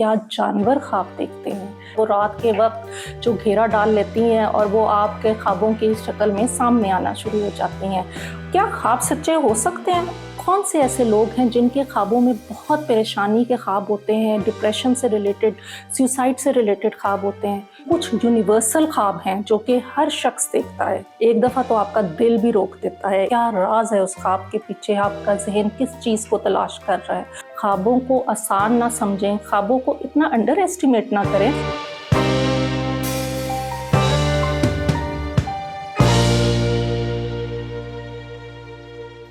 क्या जानवर ख्वाब देखते हैं। वो रात के वक्त जो घेरा डाल लेती हैं और वो आपके ख्वाबों की शक्ल में सामने आना शुरू हो जाती हैं। क्या ख्वाब सच्चे हो सकते हैं? कौन से ऐसे लोग हैं जिनके ख्वाबों में बहुत परेशानी के ख्वाब होते हैं, डिप्रेशन से रिलेटेड, सुसाइड से रिलेटेड ख्वाब होते हैं। कुछ यूनिवर्सल ख्वाब हैं जो कि हर शख्स देखता है। एक दफ़ा तो आपका दिल भी रोक देता है। क्या राज है उस ख्वाब के पीछे? आपका ज़हन किस चीज़ को तलाश कर रहा है? ख्वाबों को आसान ना समझें, ख्वाबों को इतना अंडर एस्टिमेट ना करें।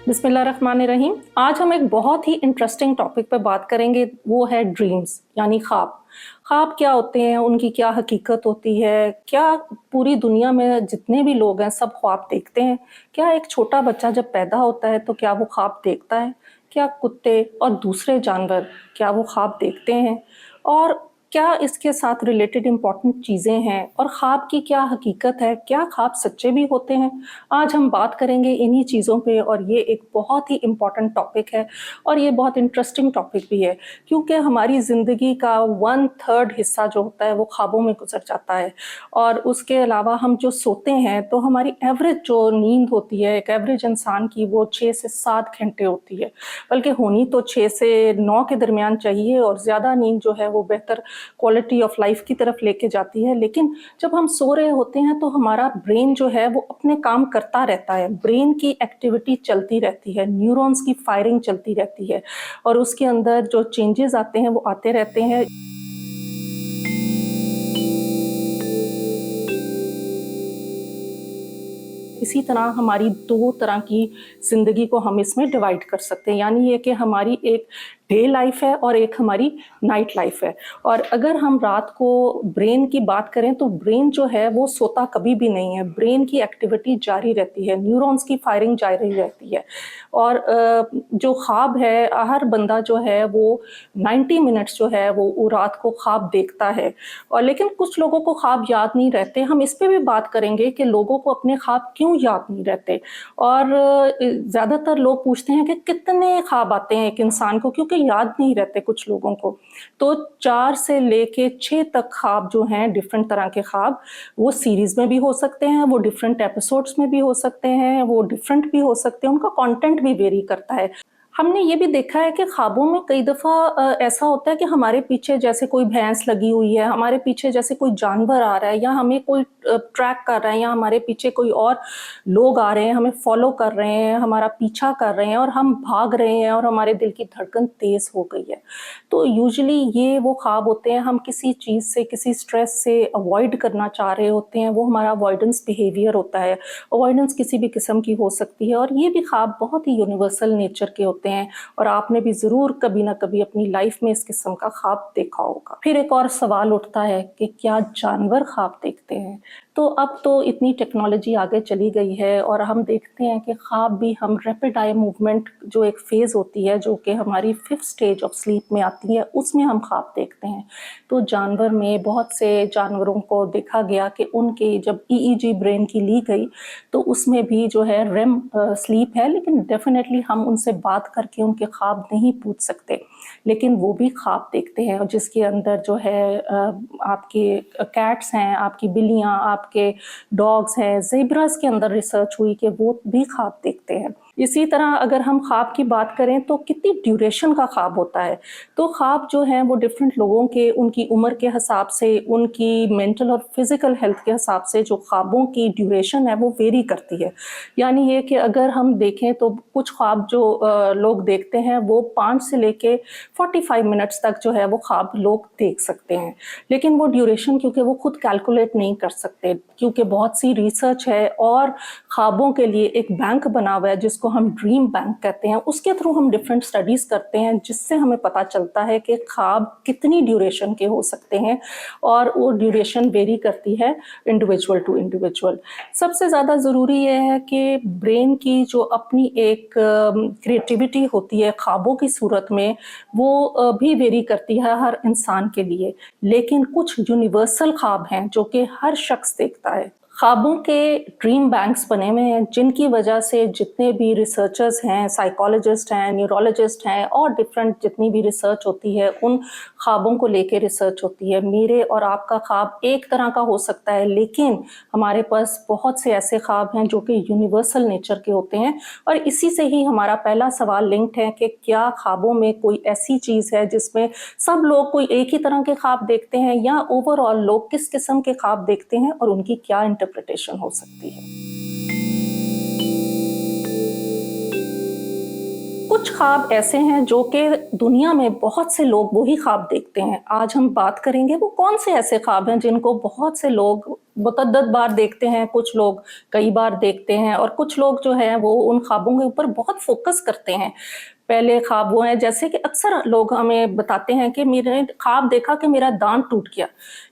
बिस्मिल्लाहिर्रहमानिर्रहीम। आज हम एक बहुत ही इंटरेस्टिंग टॉपिक पे बात करेंगे, वो है ड्रीम्स यानी ख्वाब। ख्वाब क्या होते हैं, उनकी क्या हकीकत होती है, क्या पूरी दुनिया में जितने भी लोग हैं सब ख्वाब देखते हैं? क्या एक छोटा बच्चा जब पैदा होता है तो क्या वो ख्वाब देखता है? क्या कुत्ते और दूसरे जानवर क्या वो ख्वाब देखते हैं? और क्या इसके साथ रिलेटेड इम्पॉर्टेंट चीज़ें हैं और ख्वाब की क्या हकीकत है? क्या ख्वाब सच्चे भी होते हैं? आज हम बात करेंगे इन्हीं चीज़ों पे और ये एक बहुत ही इम्पॉर्टेंट टॉपिक है और ये बहुत इंटरेस्टिंग टॉपिक भी है क्योंकि हमारी ज़िंदगी का 1/3 हिस्सा जो होता है वो ख्वाबों में गुजर जाता है। और उसके अलावा हम जो सोते हैं तो हमारी एवरेज जो नींद होती है एक एवरेज इंसान की, वो 6 से 7 घंटे होती है, बल्कि होनी तो 6 से 9 के दरमियान चाहिए और ज़्यादा नींद जो है वो बेहतर क्वालिटी ऑफ लाइफ की तरफ लेके जाती है। लेकिन जब हम सो रहे होते हैं तो हमारा ब्रेन जो है वो अपने काम करता रहता है, ब्रेन की एक्टिविटी चलती रहती है, न्यूरॉन्स की फायरिंग चलती रहती है और उसके अंदर जो चेंजेस आते हैं वो आते रहते हैं। इसी तरह हमारी 2 तरह की ज़िंदगी को हम इसमें डिवाइड कर सकते हैं, यानी ये कि हमारी एक डे लाइफ है और एक हमारी नाइट लाइफ है। और अगर हम रात को ब्रेन की बात करें तो ब्रेन जो है वो सोता कभी भी नहीं है, ब्रेन की एक्टिविटी जारी रहती है, न्यूरॉन्स की फायरिंग जारी रहती है। और जो ख्वाब है, हर बंदा जो है वो 90 मिनट्स जो है वो रात को ख्वाब देखता है। और लेकिन कुछ लोगों को ख्वाब याद नहीं रहते। हम इस पे भी बात करेंगे कि लोगों को अपने ख्वाब क्यों याद नहीं रहते। और ज़्यादातर लोग पूछते हैं कि कितने ख्वाब आते हैं एक इंसान को, क्योंकि याद नहीं रहते कुछ लोगों को। तो 4 से लेके 6 तक ख्वाब जो हैं, डिफरेंट तरह के ख्वाब, वो सीरीज़ में भी हो सकते हैं, वो डिफरेंट एपिसोड्स में भी हो सकते हैं, वो डिफरेंट भी हो सकते हैं, उनका कंटेंट भी वेरी करता है। हमने ये भी देखा है कि ख्वाबों में कई दफ़ा ऐसा होता है कि हमारे पीछे जैसे कोई भैंस लगी हुई है, हमारे पीछे जैसे कोई जानवर आ रहा है या हमें कोई ट्रैक कर रहा है या हमारे पीछे कोई और लोग आ रहे हैं, हमें फॉलो कर रहे हैं, हमारा पीछा कर रहे हैं और हम भाग रहे हैं और हमारे दिल की धड़कन तेज़ हो गई है। तो यूजुअली ये वो ख्वाब होते हैं, हम किसी चीज़ से, किसी स्ट्रेस से अवॉइड करना चाह रहे होते हैं, वो हमारा अवॉइडेंस बिहेवियर होता है। अवॉइडेंस किसी भी किस्म की हो सकती है और ये भी ख्वाब बहुत ही यूनिवर्सल नेचर के होते हैं और आपने भी ज़रूर कभी ना कभी अपनी लाइफ में इस किस्म का ख्वाब देखा होगा। फिर एक और सवाल उठता है कि क्या जानवर ख्वाब देखते हैं? तो अब तो इतनी टेक्नोलॉजी आगे चली गई है और हम देखते हैं कि ख्वाब भी हम रैपिड आई मूवमेंट जो एक फ़ेज़ होती है, जो कि हमारी 5th स्टेज ऑफ स्लीप में आती है, उसमें हम ख्वाब देखते हैं। तो जानवर में बहुत से जानवरों को देखा गया कि उनके जब ईईजी ब्रेन की ली गई तो उसमें भी जो है रेम स्लीप है, लेकिन डेफिनेटली हम उनसे बात करके उनके ख्वाब नहीं पूछ सकते, लेकिन वो भी ख्वाब देखते हैं। और जिसके अंदर जो है आपके कैट्स हैं, आपकी बिल्लियाँ, आपके डॉग्स हैं, ज़ेब्रास के अंदर रिसर्च हुई कि वो भी ख्वाब देखते हैं। इसी तरह अगर हम ख्वाब की बात करें तो कितनी ड्यूरेशन का ख्वाब होता है। तो ख्वाब जो हैं वो डिफरेंट लोगों के, उनकी उम्र के हिसाब से, उनकी मेंटल और फिज़िकल हेल्थ के हिसाब से जो ख्वाबों की ड्यूरेशन है वो वेरी करती है। यानी ये कि अगर हम देखें तो कुछ ख्वाब जो लोग देखते हैं वो 5 से लेके 45 मिनट्स तक जो है वो ख्वाब लोग देख सकते हैं। लेकिन वो ड्यूरेशन क्योंकि वो खुद कैलकुलेट नहीं कर सकते, क्योंकि बहुत सी रिसर्च है और ख्वाबों के लिए एक बैंक बना हुआ है जिसको हम ड्रीम बैंक कहते हैं। उसके थ्रू हम डिफरेंट स्टडीज़ करते हैं जिससे हमें पता चलता है कि ख्वाब कितनी ड्यूरेशन के हो सकते हैं और वो ड्यूरेशन वेरी करती है इंडिविजुअल टू इंडिविजुअल। सबसे ज़्यादा ज़रूरी ये है कि ब्रेन की जो अपनी एक क्रिएटिविटी होती है ख्वाबों की सूरत में, वो भी वेरी करती है हर इंसान के लिए। लेकिन कुछ यूनिवर्सल ख्वाब हैं जो कि हर शख्स देखता है। ख्वाबों के ड्रीम बैंक्स बने हुए हैं जिनकी वजह से जितने भी रिसर्चर्स हैं, साइकोलॉजिस्ट हैं, न्यूरोलॉजिस्ट हैं और डिफरेंट जितनी भी रिसर्च होती है उन ख्वाबों को लेके रिसर्च होती है। मेरे और आपका ख्वाब एक तरह का हो सकता है, लेकिन हमारे पास बहुत से ऐसे ख्वाब हैं जो कि यूनिवर्सल नेचर के होते हैं। और इसी से ही हमारा पहला सवाल लिंक्ड है कि क्या ख्वाबों में कोई ऐसी चीज़ है जिसमें सब लोग कोई एक ही तरह के ख्वाब देखते हैं, या ओवरऑल लोग किस किस्म के ख्वाब देखते हैं और उनकी क्या इंटरप्रिटेशन हो सकती है। कुछ ख्वाब ऐसे हैं जो कि दुनिया में बहुत से लोग वही ख्वाब देखते हैं। आज हम बात करेंगे वो कौन से ऐसे ख्वाब हैं जिनको बहुत से लोग मुतअद्दिद बार देखते हैं, कुछ लोग कई बार देखते हैं और कुछ लोग जो हैं वो उन ख्वाबों के ऊपर बहुत फोकस करते हैं। पहले ख्वाब वो हैं जैसे कि अक्सर लोग हमें बताते हैं कि मैंने ख्वाब देखा कि मेरा दांत टूट गया।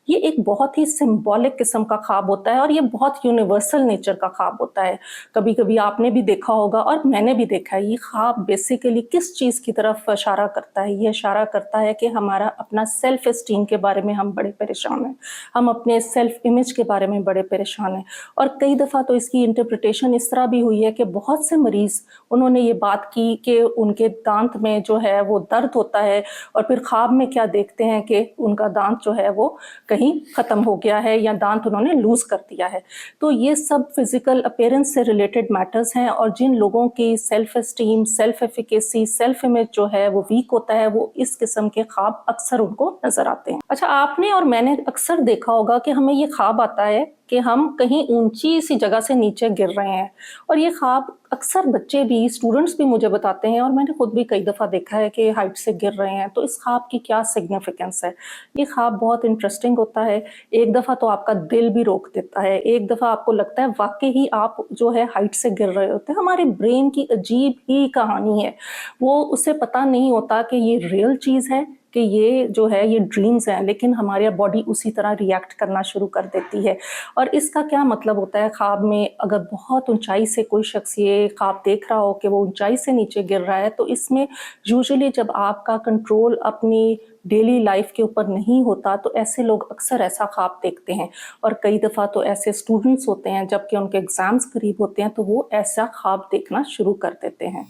ये एक बहुत ही सिंबॉलिक किस्म का ख्वाब होता है और ये बहुत यूनिवर्सल नेचर का ख्वाब होता है। कभी-कभी आपने भी देखा होगा और मैंने भी देखा है। ये ख्वाब बेसिकली किस चीज़ की तरफ इशारा करता है? ये इशारा करता है कि हमारा अपना सेल्फ एस्टीम के बारे में हम बड़े परेशान हैं। हम अपने सेल्फ इमेज के बारे में बड़े परेशान हैं। और कई दफ़ा तो इसकी इंटरप्रिटेशन इस तरह भी हुई है कि बहुत से मरीज़ उन्होंने ये बात की कि उनके दांत में जो है वो दर्द होता है और फिर ख्वाब में क्या देखते हैं कि उनका दांत जो है वो कहीं ख़त्म हो गया है या दांत उन्होंने लूज़ कर दिया है। तो ये सब फिज़िकल अपीयरेंस से रिलेटेड मैटर्स हैं और जिन लोगों की self esteem, self efficacy, self image जो है वो वीक होता है, वो इस किस्म के ख्वाब अक्सर उनको नज़र आते हैं। अच्छा, आपने और मैंने अक्सर देखा होगा कि हमें ये ख्वाब आता है कि हम कहीं ऊंची सी जगह से नीचे गिर रहे हैं और ये ख्वाब अक्सर बच्चे भी, स्टूडेंट्स भी मुझे बताते हैं और मैंने खुद भी कई दफ़ा देखा है कि हाइट से गिर रहे हैं। तो इस ख्वाब की क्या सिग्निफिकेंस है? ये ख्वाब बहुत इंटरेस्टिंग होता है। एक दफ़ा तो आपका दिल भी रोक देता है, एक दफ़ा आपको लगता है वाकई ही आप जो है हाइट से गिर रहे होते हैं। हमारे ब्रेन की अजीब ही कहानी है, वो उसे पता नहीं होता कि ये रियल चीज़ है कि ये जो है ये ड्रीम्स हैं, लेकिन हमारी बॉडी उसी तरह रिएक्ट करना शुरू कर देती है। और इसका क्या मतलब होता है? ख्वाब में अगर बहुत ऊंचाई से कोई शख्स ये ख्वाब देख रहा हो कि वो ऊंचाई से नीचे गिर रहा है, तो इसमें यूजुअली जब आपका कंट्रोल अपनी डेली लाइफ के ऊपर नहीं होता तो ऐसे लोग अक्सर ऐसा ख्वाब देखते हैं। और कई दफ़ा तो ऐसे स्टूडेंट्स होते हैं जबकि उनके एग्ज़ाम्स करीब होते हैं तो वो ऐसा ख्वाब देखना शुरू कर देते हैं।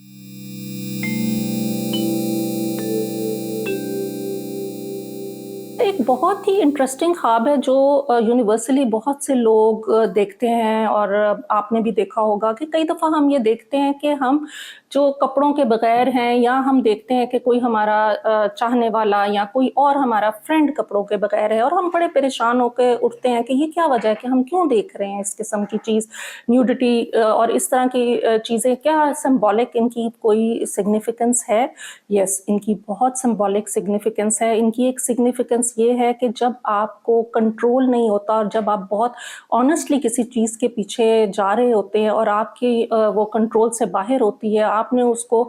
एक बहुत ही इंटरेस्टिंग ख्वाब है जो यूनिवर्सली बहुत से लोग देखते हैं और आपने भी देखा होगा कि कई दफ़ा हम ये देखते हैं कि हम जो कपड़ों के बगैर हैं, या हम देखते हैं कि कोई हमारा चाहने वाला या कोई और हमारा फ्रेंड कपड़ों के बगैर है और हम बड़े परेशान होकर उठते हैं कि ये क्या वजह है कि हम क्यों देख रहे हैं इस किस्म की चीज़, न्यूडिटी और इस तरह की चीज़ें, क्या सिंबॉलिक इनकी कोई सिग्निफिकेंस है? यस, इनकी बहुत सिंबॉलिक सिग्निफिकेंस है। इनकी एक सिग्निफिकेंस ये है कि जब आपको कंट्रोल नहीं होता और जब आप बहुत ऑनेस्टली किसी चीज़ के पीछे जा रहे होते हैं और आपकी वो कंट्रोल से बाहर होती है, आपने उसको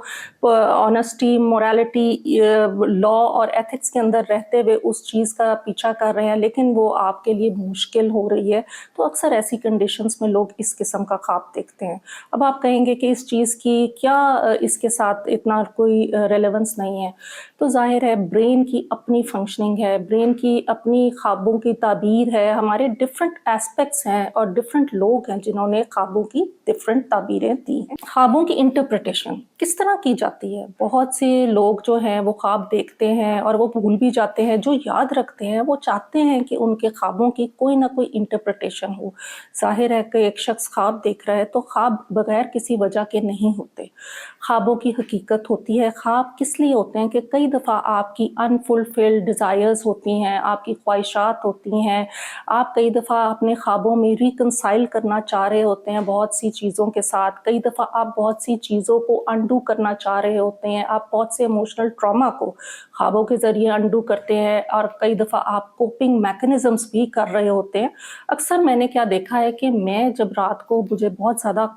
ऑनेस्टी, मोरालिटी, लॉ और एथिक्स के अंदर रहते हुए उस चीज़ का पीछा कर रहे हैं, लेकिन वो आपके लिए मुश्किल हो रही है, तो अक्सर ऐसी कंडीशंस में लोग इस किस्म का ख्वाब देखते हैं। अब आप कहेंगे कि इस चीज़ की क्या इसके साथ इतना कोई रेलेवेंस नहीं है? तो ज़ाहिर है ब्रेन की अपनी फंक्शनिंग है, ब्रेन की अपनी ख्वाबों की ताबीर है, हमारे डिफरेंट एस्पेक्ट्स हैं और डिफरेंट लोग हैं जिन्होंने ख्वाबों की डिफरेंट ताबीरें दी हैं। ख्वाबों की इंटरप्रिटेशन किस तरह की जाती है? बहुत से लोग जो हैं वो ख्वाब देखते हैं और वो भूल भी जाते हैं, जो याद रखते हैं वो चाहते हैं कि उनके ख्वाबों की कोई ना कोई इंटरप्रिटेशन हो। ज़ाहिर है कि एक शख्स ख्वाब देख रहा है तो ख्वाब बगैर किसी वजह के नहीं होते। ख्वाबों की हकीकत होती है। ख्वाब किस लिए होते हैं कि कई दफ़ा आपकी अनफुलफिल्ड डिज़ायर्स होती हैं, आपकी ख्वाहिशात होती हैं, आप कई दफ़ा अपने ख्वाबों में रिकंसाइल करना चाह रहे होते हैं बहुत सी चीज़ों के साथ, कई दफ़ा आप बहुत सी चीज़ों को अनडू करना चाह रहे होते हैं, आप बहुत से इमोशनल ट्रॉमा को ख्वाबों के ज़रिए अनडू करते हैं और कई दफ़ा आप कोपिंग मैकेनिज़म्स भी कर रहे होते हैं। अक्सर मैंने क्या देखा है कि मैं जब रात को मुझे बहुत ज़्यादा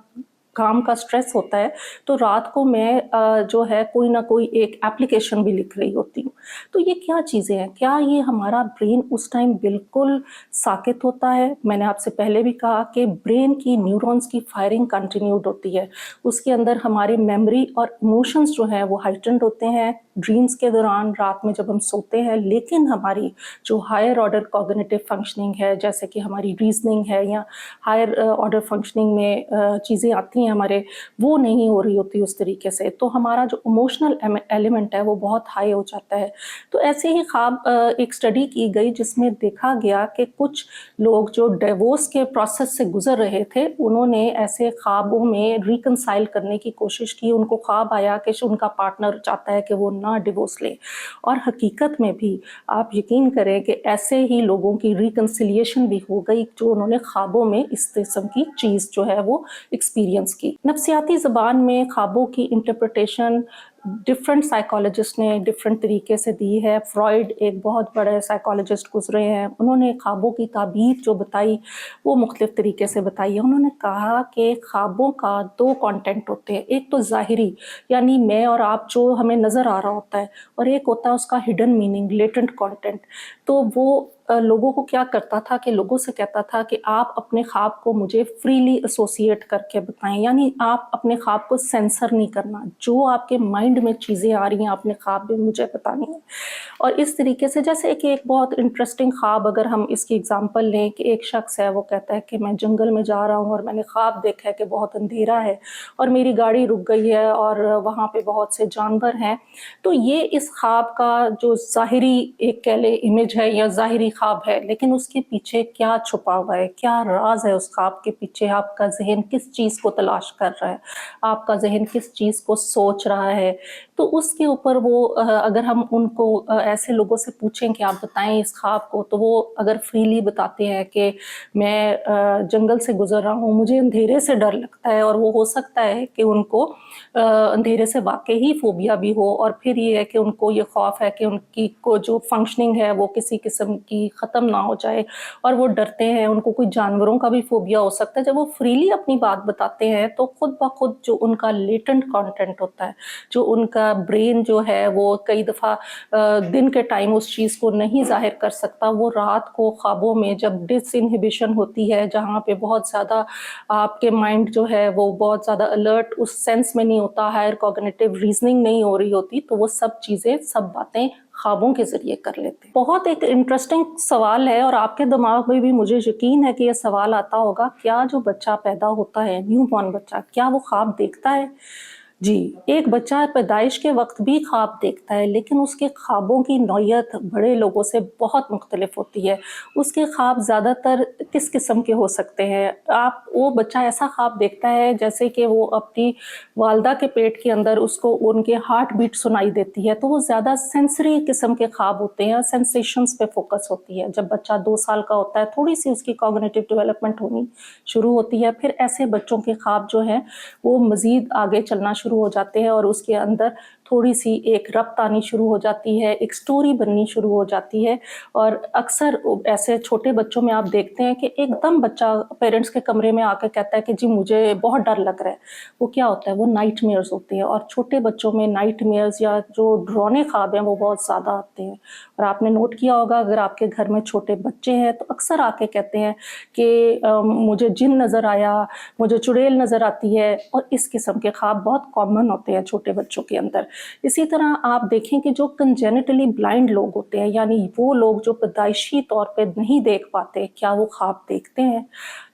काम का स्ट्रेस होता है तो रात को मैं जो है कोई ना कोई एक एप्लीकेशन भी लिख रही होती हूँ। तो ये क्या चीज़ें हैं? क्या ये हमारा ब्रेन उस टाइम बिल्कुल साकित होता है? मैंने आपसे पहले भी कहा कि ब्रेन की न्यूरॉन्स की फायरिंग कंटिन्यूड होती है। उसके अंदर हमारी मेमोरी और इमोशंस जो हैं वो हाइटेंड होते हैं, ड्रीम्स के दौरान रात में जब हम सोते हैं, लेकिन हमारी जो हायर ऑर्डर कॉग्निटिव फंक्शनिंग है, जैसे कि हमारी रीजनिंग है या हायर ऑर्डर फंक्शनिंग में चीज़ें आती हैं हमारे, वो नहीं हो रही होती उस तरीके से, तो हमारा जो इमोशनल एलिमेंट है वो बहुत हाई हो जाता है। तो ऐसे ही ख्वाब एक स्टडी की गई जिसमें देखा गया कि कुछ लोग जो डिवोर्स के प्रोसेस से गुजर रहे थे, उन्होंने ऐसे ख्वाबों में रिकंसाइल करने की कोशिश की। उनको ख्वाब आया कि उनका पार्टनर चाहता है कि वो ना डिवोर्स ले, और हकीकत में भी आप यकीन करें कि ऐसे ही लोगों की रिकंसिलिएशन भी हो गई जो उन्होंने ख्वाबों में इस किस्म की चीज़ जो है वो एक्सपीरियंस की। नफ्सियाती ज़बान में ख्वाबों की इंटरप्रिटेशन डिफरेंट साइकोलॉजिस्ट ने डिफरेंट तरीके से दी है। फ्रॉइड एक बहुत बड़े साइकोलॉजिस्ट गुजरे हैं, उन्होंने ख्वाबों की ताबीर जो बताई वो मुख्तलिफ तरीके से बताई है। उन्होंने कहा कि ख्वाबों का दो कंटेंट होते हैं, एक तो ज़ाहिरी यानी मैं और आप जो हमें नज़र आ रहा होता है, और एक होता है उसका हिडन मीनिंग, लेटेंट कंटेंट। तो वो लोगों को क्या करता था कि लोगों से कहता था कि आप अपने ख्वाब को मुझे फ्रीली एसोसिएट करके बताएं, यानी आप अपने ख्वाब को सेंसर नहीं करना, जो आपके माइंड में चीज़ें आ रही हैं अपने ख्वाब में मुझे बतानी है। और इस तरीके से जैसे कि एक बहुत इंटरेस्टिंग ख्वाब, अगर हम इसकी एग्जांपल लें कि एक शख्स है वो कहता है कि मैं जंगल में जा रहा हूँ और मैंने ख्वाब देखा है कि बहुत अंधेरा है और मेरी गाड़ी रुक गई है और वहाँ पे बहुत से जानवर हैं। तो ये इस ख्वाब का जो ज़ाहिरी एक कह ले इमेज है या ज़ाहिरी ख्वाब है, लेकिन उसके पीछे क्या छुपा हुआ है, क्या राज है उस ख्वाब के पीछे, आपका जहन किस चीज़ को तलाश कर रहा है, आपका जहन किस चीज़ को सोच रहा है। तो उसके ऊपर वो अगर हम उनको ऐसे लोगों से पूछें कि आप बताएं इस ख्वाब को, तो वो अगर फ्रीली बताते हैं कि मैं जंगल से गुजर रहा हूँ, मुझे अंधेरे से डर लगता है, और वो हो सकता है कि उनको अंधेरे से वाकई ही फोबिया भी हो, और फिर ये है कि उनको ये खौफ है कि उनकी को जो फंक्शनिंग है वो किसी किस्म की ख़त्म ना हो जाए, और वो डरते हैं, उनको कोई जानवरों का भी फोबिया हो सकता है। जब वो फ्रीली अपनी बात बताते हैं तो खुद ब खुद जो उनका लेटेंट कंटेंट होता है, जो उनका ब्रेन जो है वो कई दफ़ा दिन के टाइम उस चीज़ को नहीं ज़ाहिर कर सकता, वो रात को ख्वाबों में जब डिसइनहिबिशन होती है, जहाँ पे बहुत ज़्यादा आपके माइंड जो है वो बहुत ज़्यादा अलर्ट उस सेंस में नहीं होता, हायर कॉग्निटिव रीजनिंग नहीं हो रही होती, तो वो सब चीज़ें, सब बातें ख्वाबों के ज़रिए कर लेते हैं। बहुत एक इंटरेस्टिंग सवाल है, और आपके दिमाग में भी मुझे यकीन है कि ये सवाल आता होगा, क्या जो बच्चा पैदा होता है, न्यू बॉर्न बच्चा, क्या वो ख्वाब देखता है? जी, एक बच्चा पैदाइश के वक्त भी ख्वाब देखता है, लेकिन उसके ख्वाबों की नौयत बड़े लोगों से बहुत मुख्तलिफ होती है। उसके ख्वाब ज़्यादातर किस किस्म के हो सकते हैं? वो बच्चा ऐसा ख्वाब देखता है जैसे कि वो अपनी वालदा के पेट के अंदर उसको उनके हार्ट बीट सुनाई देती है, तो वो ज़्यादा सेंसरी किस्म के ख्वाब होते हैं, सेंसेशंस पे फोकस होती है। जब बच्चा 2 साल का होता है, थोड़ी सी उसकी कॉग्निटिव डेवलपमेंट होनी शुरू होती है, फिर ऐसे बच्चों के ख्वाब जो हैं वो मज़ीद आगे चलना शुरू हो जाते हैं, और उसके अंदर थोड़ी सी एक रब्त आनी शुरू हो जाती है, एक स्टोरी बननी शुरू हो जाती है। और अक्सर ऐसे छोटे बच्चों में आप देखते हैं कि एकदम बच्चा पेरेंट्स के कमरे में आकर कहता है कि जी मुझे बहुत डर लग रहा है। वो क्या होता है, वो नाइटमेयर्स होते हैं, और छोटे बच्चों में नाइटमेयर्स या जो डरावने ख्वाब हैं वो बहुत ज़्यादा आते हैं। और आपने नोट किया होगा, अगर आपके घर में छोटे बच्चे हैं तो अक्सर आके कहते हैं कि मुझे जिन नज़र आया, मुझे चुड़ैल नज़र आती है, और इस किस्म के ख्वाब बहुत कॉमन होते हैं छोटे बच्चों के अंदर। इसी तरह आप देखें कि जो कंजेनिटली ब्लाइंड लोग होते हैं, यानी वो लोग जो पैदाइशी तौर पे नहीं देख पाते, क्या वो ख्वाब देखते हैं?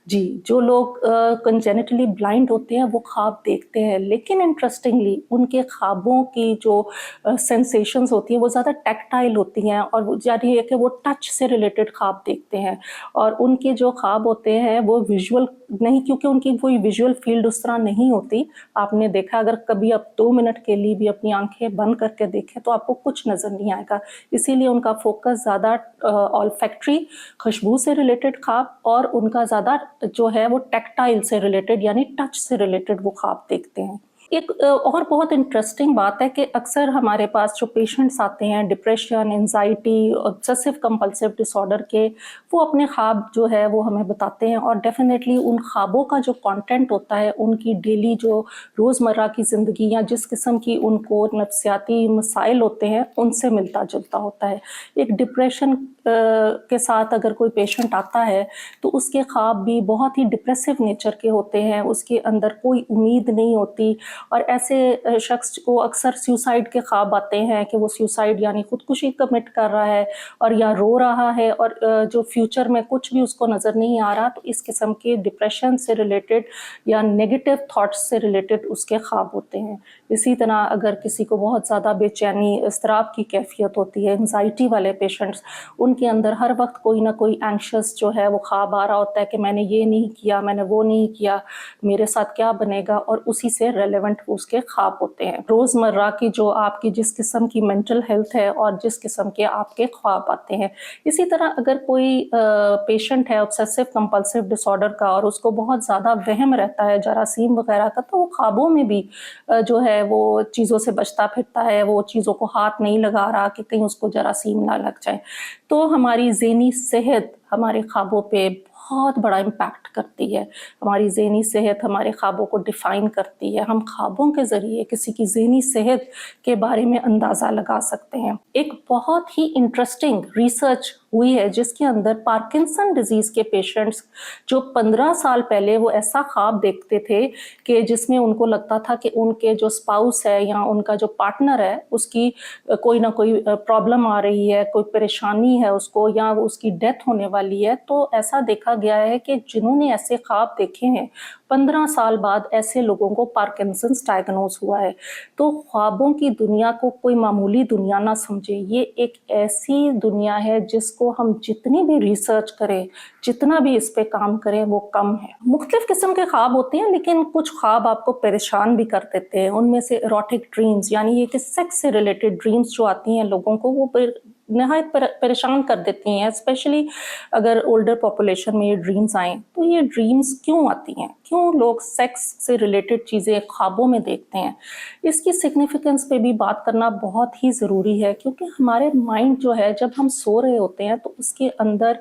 जी, जो लोग कंजेनिटली ब्लाइंड होते हैं वो ख्वाब देखते हैं, लेकिन इंटरेस्टिंगली उनके ख्वाबों की जो सेंसेशंस होती हैं वो ज़्यादा टैक्टाइल होती हैं, और वो यानी है कि वो टच से रिलेटेड ख्वाब देखते हैं, और उनके जो ख्वाब होते हैं वो विजुअल नहीं, क्योंकि उनकी कोई विजुअल फील्ड उस तरह नहीं होती। आपने देखा, अगर कभी आप 2 मिनट के लिए भी अपनी आंखें बंद करके देखें तो आपको कुछ नज़र नहीं आएगा, इसीलिए उनका फोकस ज़्यादा ऑल्फैक्टरी, खुशबू से रिलेटेड ख्वाब, और उनका ज़्यादा जो है वो टैक्टाइल से रिलेटेड यानी टच से रिलेटेड वो ख्वाब देखते हैं। एक और बहुत इंटरेस्टिंग बात है कि अक्सर हमारे पास जो पेशेंट्स आते हैं depression, anxiety, obsessive compulsive disorder के, वो अपने ख्वाब जो है वो हमें बताते हैं, और डेफिनेटली उन ख्वाबों का जो कंटेंट होता है उनकी डेली जो रोज़मर्रा की ज़िंदगी या जिस किस्म की उनको नफ्सियाती मसाइल होते हैं उनसे मिलता जुलता होता है। एक डिप्रेशन के साथ अगर कोई पेशेंट आता है तो उसके ख्वाब भी बहुत ही डिप्रेसिव नेचर के होते हैं, उसके अंदर कोई उम्मीद नहीं होती, اور ایسے شخص کو اکثر سیوسائڈ کے خواب آتے ہیں کہ وہ سیوسائڈ یعنی خودکشی کمٹ کر رہا ہے اور یا رو رہا ہے، اور جو فیوچر میں کچھ بھی اس کو نظر نہیں آ رہا، تو اس قسم کے ڈپریشن سے ریلیٹڈ یا نیگیٹو تھاٹس سے ریلیٹڈ اس کے خواب ہوتے ہیں۔ اسی طرح اگر کسی کو بہت زیادہ بے چینی، اضطراب کی کیفیت ہوتی ہے، انزائٹی والے پیشنٹس، ان کے اندر ہر وقت کوئی نہ کوئی اینکشس جو ہے وہ خواب آ رہا ہوتا ہے کہ میں نے یہ نہیں کیا، میں نے وہ نہیں کیا، میرے ساتھ کیا بنے گا، اور اسی سے ریلیونٹ اس کے خواب ہوتے ہیں۔ روزمرہ کی جو آپ کی جس قسم کی مینٹل ہیلتھ ہے اور جس قسم کے آپ کے خواب آتے ہیں۔ اسی طرح اگر کوئی پیشنٹ ہے obsessive compulsive disorder کا اور اس کو بہت زیادہ وہم رہتا ہے جراثیم وغیرہ کا، تو وہ خوابوں میں بھی جو ہے وہ چیزوں سے بچتا پھرتا ہے، وہ چیزوں کو ہاتھ نہیں لگا رہا کہ کہیں اس کو جراثیم نہ لگ جائے۔ تو ہماری ذہنی صحت ہمارے خوابوں پہ بہت بڑا امپیکٹ کرتی ہے۔ ہماری ذہنی صحت ہمارے خوابوں کو ڈیفائن کرتی ہے۔ ہم خوابوں کے ذریعے کسی کی ذہنی صحت کے بارے میں اندازہ لگا سکتے ہیں۔ ایک بہت ہی انٹرسٹنگ ریسرچ ہوئی ہے جس کے اندر پارکنسن ڈیزیز کے پیشنٹس جو 15 سال پہلے وہ ایسا خواب دیکھتے تھے کہ جس میں ان کو لگتا تھا کہ ان کے جو اسپاؤس ہے یا ان کا جو پارٹنر ہے اس کی کوئی نہ کوئی پرابلم آ رہی ہے، کوئی پریشانی ہے اس کو، یا اس کی ڈیتھ ہونے والی ہے، تو ایسا دیکھا گیا ہے کہ جنہوں نے ایسے خواب دیکھے ہیں 15 سال بعد ایسے لوگوں کو پارکنسنس ڈائگنوز ہوا ہے۔ تو خوابوں کی دنیا کو کوئی معمولی دنیا نہ سمجھے، یہ ایک ایسی دنیا ہے جس کو ہم جتنی بھی ریسرچ کریں، جتنا بھی اس پہ کام کریں وہ کم ہے۔ مختلف قسم کے خواب ہوتے ہیں، لیکن کچھ خواب آپ کو پریشان بھی کر دیتے ہیں۔ ان میں سے ایروٹک ڈریمز یعنی یہ کہ سیکس سے ریلیٹڈ ڈریمز جو آتی ہیں لوگوں کو، وہ نہایت پریشان کر دیتی ہیں، اسپیشلی اگر اولڈر پاپولیشن میں یہ ڈریمز آئیں۔ تو یہ ڈریمز کیوں آتی ہیں؟ کیوں لوگ سیکس سے ریلیٹڈ چیزیں خوابوں میں دیکھتے ہیں؟ اس کی سگنیفیکنس پہ بھی بات کرنا بہت ہی ضروری ہے، کیونکہ ہمارے مائنڈ جو ہے جب ہم سو رہے ہوتے ہیں تو اس کے اندر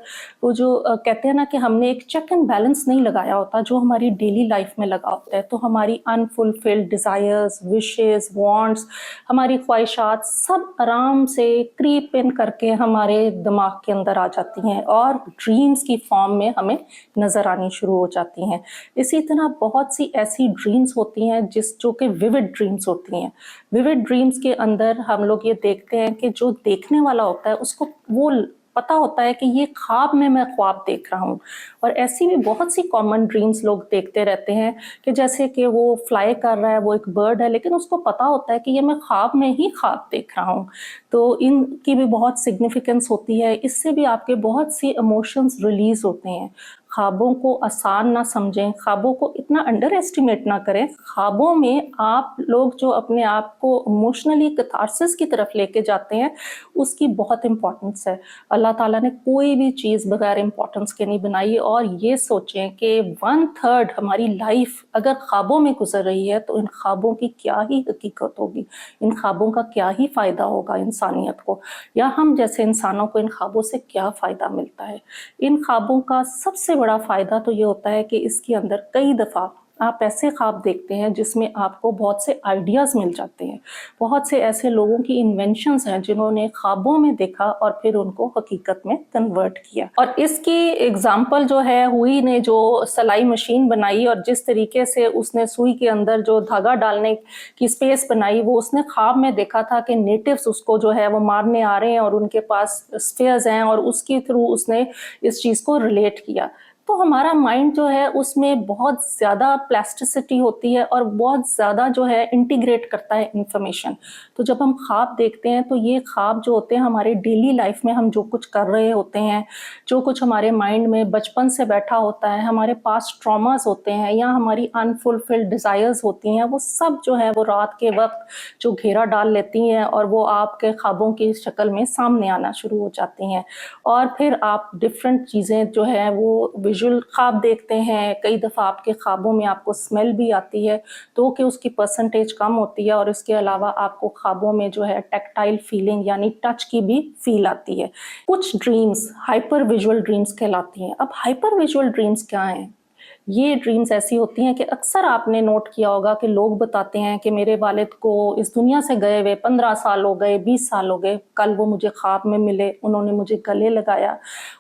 وہ جو کہتے ہیں نا کہ ہم نے ایک چیک اینڈ بیلنس نہیں لگایا ہوتا جو ہماری ڈیلی لائف میں لگا ہوتا ہے، تو ہماری انفلفلڈ ڈیزائرز، وشز، وانٹس، ہماری خواہشات سب آرام سے کریپ ان کر کے ہمارے دماغ کے اندر آ جاتی ہیں اور ڈریمز کی فارم میں ہمیں نظر آنی شروع ہو جاتی ہیں۔ اسی طرح بہت سی ایسی ڈریمز ہوتی ہیں جو کہ ویوڈ ڈریمز ہوتی ہیں۔ ویوڈ ڈریمز کے اندر ہم لوگ یہ دیکھتے ہیں کہ جو دیکھنے والا ہوتا ہے اس کو وہ پتا ہوتا ہے کہ یہ خواب میں خواب دیکھ رہا ہوں، اور ایسی بھی بہت سی کامن ڈریمز لوگ دیکھتے رہتے ہیں کہ جیسے کہ وہ فلائی کر رہا ہے، وہ ایک برڈ ہے، لیکن اس کو پتا ہوتا ہے کہ یہ میں خواب میں ہی خواب دیکھ رہا ہوں۔ تو ان کی بھی بہت سگنیفیکنس ہوتی ہے، اس سے بھی آپ کے بہت سی ایموشنز ریلیز ہوتے ہیں۔ خوابوں کو آسان نہ سمجھیں، خوابوں کو اتنا انڈر ایسٹیمیٹ نہ کریں۔ خوابوں میں آپ لوگ جو اپنے آپ کو ایموشنلی کتھارسس کی طرف لے کے جاتے ہیں، اس کی بہت امپورٹنس ہے۔ اللہ تعالیٰ نے کوئی بھی چیز بغیر امپورٹنس کے نہیں بنائی، اور یہ سوچیں کہ 1/3 ہماری لائف اگر خوابوں میں گزر رہی ہے تو ان خوابوں کی کیا ہی حقیقت ہوگی، ان خوابوں کا کیا ہی فائدہ ہوگا انسانیت کو، یا ہم جیسے انسانوں کو ان خوابوں سے کیا فائدہ ملتا ہے۔ ان خوابوں کا سب سے بڑا فائدہ تو یہ ہوتا ہے کہ اس کے اندر کئی دفعہ آپ ایسے خواب دیکھتے ہیں جس میں آپ کو بہت سے آئیڈیاز مل جاتے ہیں، بہت سے ایسے لوگوں کی انوینشنز ہیں جنہوں نے خوابوں میں دیکھا اور پھر ان کو حقیقت میں کنورٹ کیا۔ اور اس کی ایگزامپل جو ہے ہوئی نے جو سلائی مشین بنائی اور جس طریقے سے اس نے سوئی کے اندر جو دھاگا ڈالنے کی سپیس بنائی، وہ اس نے خواب میں دیکھا تھا کہ نیٹیوز اس کو جو ہے وہ مارنے آ رہے ہیں اور ان کے پاس اسفیئرز ہیں، اور اس کے تھرو اس نے اس چیز کو ریلیٹ کیا۔ تو ہمارا مائنڈ جو ہے اس میں بہت زیادہ پلاسٹسٹی ہوتی ہے اور بہت زیادہ جو ہے انٹیگریٹ کرتا ہے انفارمیشن۔ تو جب ہم خواب دیکھتے ہیں تو یہ خواب جو ہوتے ہیں ہمارے ڈیلی لائف میں ہم جو کچھ کر رہے ہوتے ہیں، جو کچھ ہمارے مائنڈ میں بچپن سے بیٹھا ہوتا ہے، ہمارے پاس ٹراماز ہوتے ہیں یا ہماری انفلفلڈ ڈیزائرز ہوتی ہیں، وہ سب جو ہے وہ رات کے وقت جو گھیرا ڈال لیتی ہیں اور وہ آپ کے خوابوں کی شکل میں سامنے آنا شروع ہو جاتی ہیں، اور پھر آپ ڈفرینٹ چیزیں جو ہے وہ ویژول خواب دیکھتے ہیں۔ کئی دفعہ آپ کے خوابوں میں آپ کو اسمیل بھی آتی ہے تو کہ اس کی پرسنٹیج کم ہوتی ہے، اور اس کے علاوہ آپ کو خوابوں میں جو ہے ٹیکٹائل فیلنگ یعنی ٹچ کی بھی فیل آتی ہے۔ کچھ ڈریمز ہائپر ویژول ڈریمز کہلاتی ہیں۔ اب ہائپر ویژول ڈریمز کیا ہیں؟ یہ ڈریمز ایسی ہوتی ہیں کہ اکثر آپ نے نوٹ کیا ہوگا کہ لوگ بتاتے ہیں کہ میرے والد کو اس دنیا سے گئے ہوئے 15 سال ہو گئے، 20 سال ہو گئے، کل وہ مجھے خواب میں ملے، انہوں نے مجھے گلے لگایا،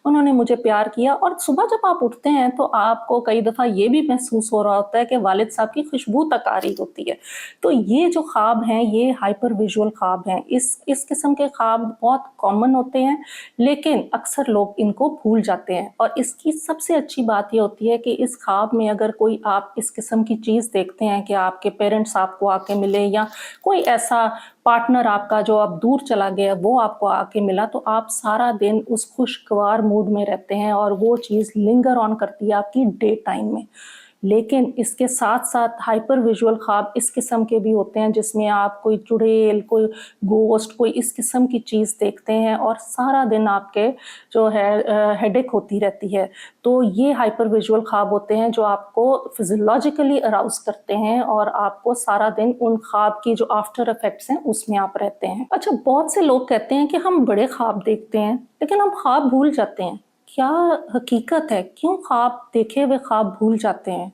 انہوں نے مجھے پیار کیا۔ اور صبح جب آپ اٹھتے ہیں تو آپ کو کئی دفعہ یہ بھی محسوس ہو رہا ہوتا ہے کہ والد صاحب کی خوشبو تک آ رہی ہوتی ہے۔ تو یہ جو خواب ہیں یہ ہائپر ویژول خواب ہیں۔ اس قسم کے خواب بہت کامن ہوتے ہیں، لیکن اکثر لوگ ان کو بھول جاتے ہیں۔ اور اس کی سب سے اچھی بات یہ ہوتی ہے کہ اس خواب میں اگر کوئی آپ اس قسم کی چیز دیکھتے ہیں کہ آپ کے پیرنٹس آپ کو آ کے ملے، یا کوئی ایسا پارٹنر آپ کا جو اب دور چلا گیا وہ آپ کو آ کے ملا، تو آپ سارا دن اس خوشگوار موڈ میں رہتے ہیں اور وہ چیز لنگر آن کرتی ہے آپ کی ڈے ٹائم میں۔ لیکن اس کے ساتھ ساتھ ہائپر ویژول خواب اس قسم کے بھی ہوتے ہیں جس میں آپ کوئی چڑیل، کوئی گوسٹ، کوئی اس قسم کی چیز دیکھتے ہیں اور سارا دن آپ کے جو ہے ہیڈیک ہوتی رہتی ہے۔ تو یہ ہائپر ویژول خواب ہوتے ہیں جو آپ کو فزیولوجیکلی اراؤز کرتے ہیں اور آپ کو سارا دن ان خواب کی جو آفٹر افیکٹس ہیں اس میں آپ رہتے ہیں۔ اچھا، بہت سے لوگ کہتے ہیں کہ ہم بڑے خواب دیکھتے ہیں لیکن ہم خواب بھول جاتے ہیں۔ کیا حقیقت ہے؟ کیوں خواب دیکھے ہوئے خواب بھول جاتے ہیں؟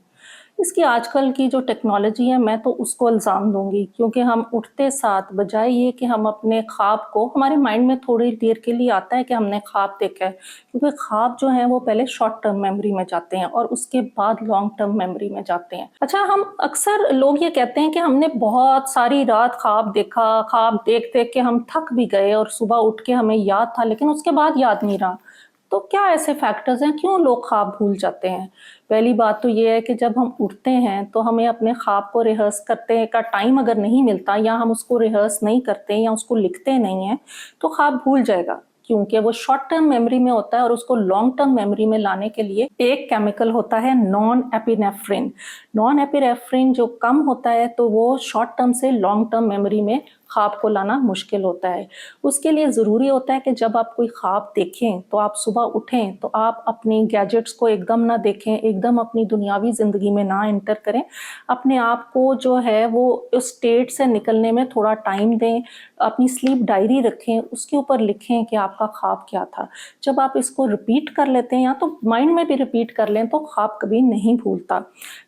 اس کی آج کل کی جو ٹیکنالوجی ہے میں تو اس کو الزام دوں گی، کیونکہ ہم اٹھتے ساتھ بجائے یہ کہ ہم اپنے خواب کو، ہمارے مائنڈ میں تھوڑی دیر کے لیے آتا ہے کہ ہم نے خواب دیکھا ہے، کیونکہ خواب جو ہیں وہ پہلے شارٹ ٹرم میموری میں جاتے ہیں اور اس کے بعد لانگ ٹرم میموری میں جاتے ہیں۔ اچھا، ہم اکثر لوگ یہ کہتے ہیں کہ ہم نے بہت ساری رات خواب دیکھا، خواب دیکھ دیکھ کے ہم تھک بھی گئے اور صبح اٹھ کے ہمیں یاد تھا لیکن اس کے بعد یاد نہیں رہا۔ تو کیا ایسے فیکٹرز ہیں کیوں لوگ خواب بھول جاتے ہیں؟ پہلی بات تو یہ ہے کہ جب ہم اٹھتے ہیں تو ہمیں اپنے خواب کو ریہرس کرتے کا ٹائم اگر نہیں ملتا، یا ہم اس کو ریہرس نہیں کرتے یا اس کو لکھتے نہیں ہیں، تو خواب بھول جائے گا، کیونکہ وہ شارٹ ٹرم میموری میں ہوتا ہے اور اس کو لانگ ٹرم میموری میں لانے کے لیے ایک کیمیکل ہوتا ہے نان ایپینیفرین۔ نان ایپینیفرین جو کم ہوتا ہے تو وہ شارٹ ٹرم سے لانگ ٹرم میموری میں خواب کو لانا مشکل ہوتا ہے۔ اس کے لیے ضروری ہوتا ہے کہ جب آپ کوئی خواب دیکھیں تو آپ صبح اٹھیں تو آپ اپنی گیجٹس کو ایک دم نہ دیکھیں، ایک دم اپنی دنیاوی زندگی میں نہ انٹر کریں، اپنے آپ کو جو ہے وہ اس اسٹیٹ سے نکلنے میں تھوڑا ٹائم دیں، اپنی سلیپ ڈائری رکھیں، اس کے اوپر لکھیں کہ آپ کا خواب کیا تھا۔ جب آپ اس کو ریپیٹ کر لیتے ہیں یا تو مائنڈ میں بھی ریپیٹ کر لیں تو خواب کبھی نہیں بھولتا۔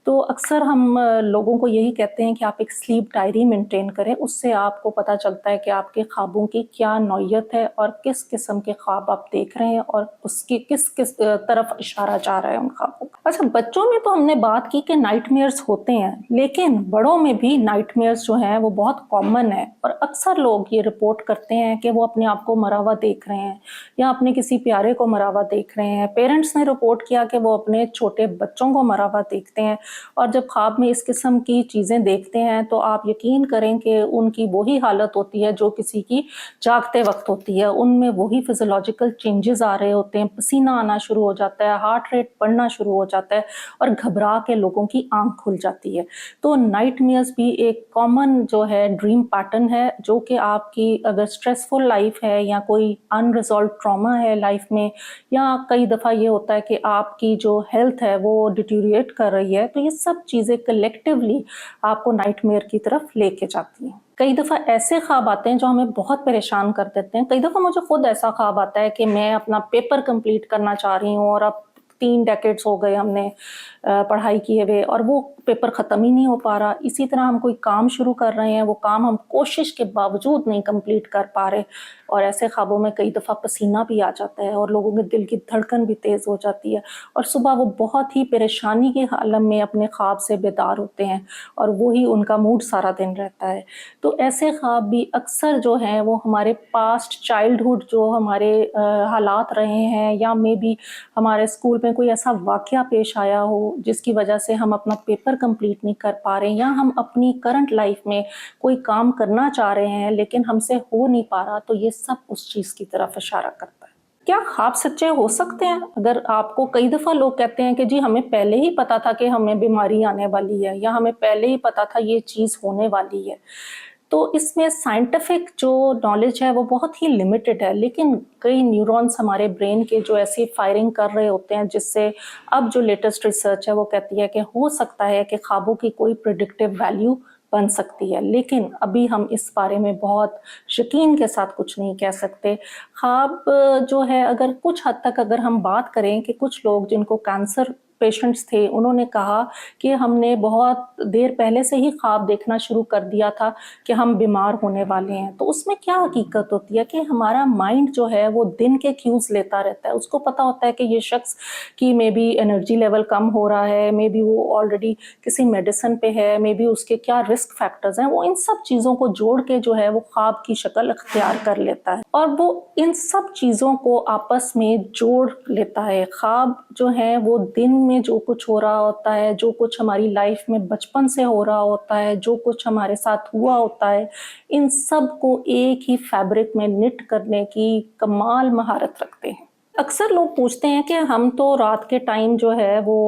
تو اکثر ہم لوگوں کو یہی کہتے ہیں کہ آپ ایک سلیپ ڈائری مینٹین کریں، اس سے آپ کو پتہ چلتا ہے کہ آپ کے خوابوں کی کیا نوعیت ہے اور کس قسم کے خواب آپ دیکھ رہے ہیں اور اس کی کس طرف اشارہ جا رہا ہے ان خوابوں کا۔ اچھا، بچوں میں تو ہم نے بات کی کہ نائٹ میئرز ہوتے ہیں، لیکن بڑوں میں بھی نائٹ میئرز جو ہیں وہ بہت کامن ہے اور اکثر لوگ یہ رپورٹ کرتے ہیں کہ وہ اپنے آپ کو مرا ہوا دیکھ رہے ہیں یا اپنے کسی پیارے کو مرا ہوا دیکھ رہے ہیں۔ پیرنٹس نے رپورٹ کیا کہ وہ اپنے چھوٹے بچوں کو مرا ہوا دیکھتے ہیں، اور جب خواب میں اس قسم کی چیزیں دیکھتے ہیں تو آپ یقین کریں کہ ان کی وہی حالت ہوتی ہے جو کسی کی جاگتے وقت ہوتی ہے، ان میں وہی فزیولوجیکل چینجز آ رہے ہوتے ہیں، پسینہ آنا شروع ہو جاتا ہے، ہارٹ ریٹ بڑھنا شروع ہو جاتا ہے اور گھبرا کے لوگوں کی آنکھ کھل جاتی ہے۔ تو نائٹ میئرز بھی ایک کامن جو ہے ڈریم پیٹرن ہے، جو کہ آپ کی اگر سٹریسفل لائف ہے یا کوئی انریزالوڈ ٹراما ہے لائف میں، یا کئی دفعہ یہ ہوتا ہے کہ آپ کی جو ہیلتھ ہے وہ ڈیٹیریٹ کر رہی ہے، تو یہ سب چیزیں کلیکٹیولی آپ کو نائٹ میئر کی طرف لے کے جاتی ہیں۔ کئی دفعہ ایسے خواب آتے ہیں جو ہمیں بہت پریشان کر دیتے ہیں۔ کئی دفعہ مجھے خود ایسا خواب آتا ہے کہ میں اپنا پیپر کمپلیٹ کرنا چاہ رہی ہوں اور اب 3 ڈیکیڈز ہو گئے ہم نے پڑھائی کیے ہوئے اور وہ پیپر ختم ہی نہیں ہو پا رہا۔ اسی طرح ہم کوئی کام شروع کر رہے ہیں، وہ کام ہم کوشش کے باوجود نہیں کمپلیٹ کر پا رہے، اور ایسے خوابوں میں کئی دفعہ پسینہ بھی آ جاتا ہے اور لوگوں کے دل کی دھڑکن بھی تیز ہو جاتی ہے، اور صبح وہ بہت ہی پریشانی کے عالم میں اپنے خواب سے بیدار ہوتے ہیں اور وہی ان کا موڈ سارا دن رہتا ہے۔ تو ایسے خواب بھی اکثر جو ہیں وہ ہمارے پاسٹ چائلڈہڈ جو ہمارے حالات رہے ہیں، یا مے بی ہمارے اسکول میں کوئی ایسا واقعہ پیش آیا ہو جس کی وجہ سے ہم اپنا پیپر کمپلیٹ نہیں کر پا رہے، یا ہم اپنی کرنٹ لائف میں کوئی کام کرنا چاہ رہے ہیں لیکن ہم سے ہو نہیں پا رہا، تو یہ سب اس چیز کی طرف اشارہ کرتا ہے۔ کیا خواب سچے ہو سکتے ہیں؟ اگر آپ کو کئی دفعہ لوگ کہتے ہیں کہ جی ہمیں پہلے ہی پتا تھا کہ ہمیں بیماری آنے والی ہے، یا ہمیں پہلے ہی پتا تھا یہ چیز ہونے والی ہے، تو اس میں سائنٹیفک جو نالج ہے وہ بہت ہی لیمیٹڈ ہے، لیکن کئی نیورونز ہمارے برین کے جو ایسی فائرنگ کر رہے ہوتے ہیں جس سے اب جو لیٹسٹ ریسرچ ہے وہ کہتی ہے کہ ہو سکتا ہے کہ خوابوں کی کوئی پریڈکٹیو ویلیو بن سکتی ہے، لیکن ابھی ہم اس بارے میں بہت یقین کے ساتھ کچھ نہیں کہہ سکتے۔ خواب جو ہے اگر کچھ حد تک اگر ہم بات کریں کہ کچھ لوگ جن کو کینسر पेशेंट्स थे, उन्होंने कहा कि हमने बहुत देर पहले से ही ख्वाब देखना शुरू कर दिया था कि हम बीमार होने वाले हैं। तो उसमें क्या हकीकत होती है कि हमारा माइंड जो है वो दिन के क्यूज़ लेता रहता है। उसको पता होता है कि ये शख्स की मे बी एनर्जी लेवल कम हो रहा है, मे बी वो ऑलरेडी किसी मेडिसिन पे है, मे बी उसके क्या रिस्क फैक्टर्स हैं, वो इन सब चीज़ों को जोड़ के जो है वो ख्वाब की शक्ल अख्तियार कर लेता है और वो इन सब चीज़ों को आपस में जोड़ लेता है। ख्वाब जो है वो दिन में जो कुछ हो रहा होता है, जो कुछ हमारी लाइफ में बचपन से हो रहा होता है, जो कुछ हमारे साथ हुआ होता है, इन सब को एक ही फैब्रिक में निट करने की कमाल महारत रखते हैं। अक्सर लोग पूछते हैं कि हम तो रात के टाइम जो है वो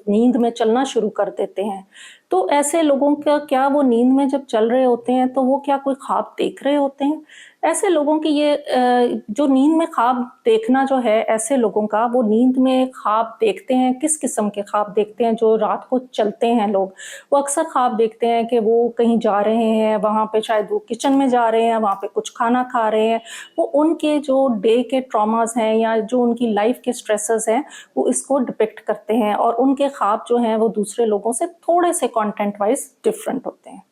नींद में चलना शुरू कर देते हैं। तो ऐसे लोगों का क्या वो नींद में जब चल रहे होते हैं तो वो क्या कोई ख्वाब देख रहे होते हैं? ऐसे लोगों की ये जो नींद में ख्वाब देखना जो है ऐसे लोगों का, वो नींद में ख्वाब देखते हैं, किस किस्म के ख्वाब देखते हैं जो रात को चलते हैं लोग। वो अक्सर ख्वाब देखते हैं कि वो कहीं जा रहे हैं, वहाँ पे शायद वो किचन में जा रहे हैं, वहाँ पे कुछ खाना खा रहे हैं। वो उनके जो डे के ट्रॉमास हैं या जो उनकी लाइफ के स्ट्रेसेस हैं, वो इसको डिपिक्ट करते हैं और उनके ख्वाब जो हैं वो दूसरे लोगों से थोड़े से कंटेंट वाइज डिफरेंट होते हैं।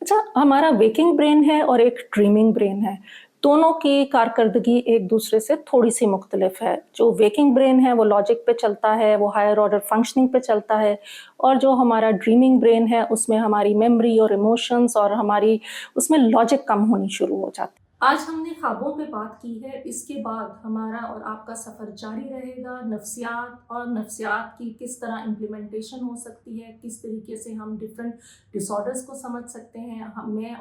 अच्छा, हमारा वेकिंग ब्रेन है और एक ड्रीमिंग ब्रेन है। दोनों की कारकर्दगी एक दूसरे से थोड़ी-सी मुख्तलिफ है। जो वेकिंग ब्रेन है वो लॉजिक पे चलता है, वो हायर ऑर्डर फंक्शनिंग पे चलता है और जो हमारा ड्रीमिंग ब्रेन है उसमें हमारी मेमोरी और इमोशंस और हमारी उसमें लॉजिक कम होनी शुरू हो जाती है। आज हमने ख्वाबों पे बात की है, इसके बाद हमारा और आपका सफ़र जारी रहेगा नफ्सियात और नफ्सियात की किस तरह इम्प्लीमेंटेशन हो सकती है, किस तरीके से हम डिफरेंट डिसऑर्डर्स को समझ सकते हैं। मैं और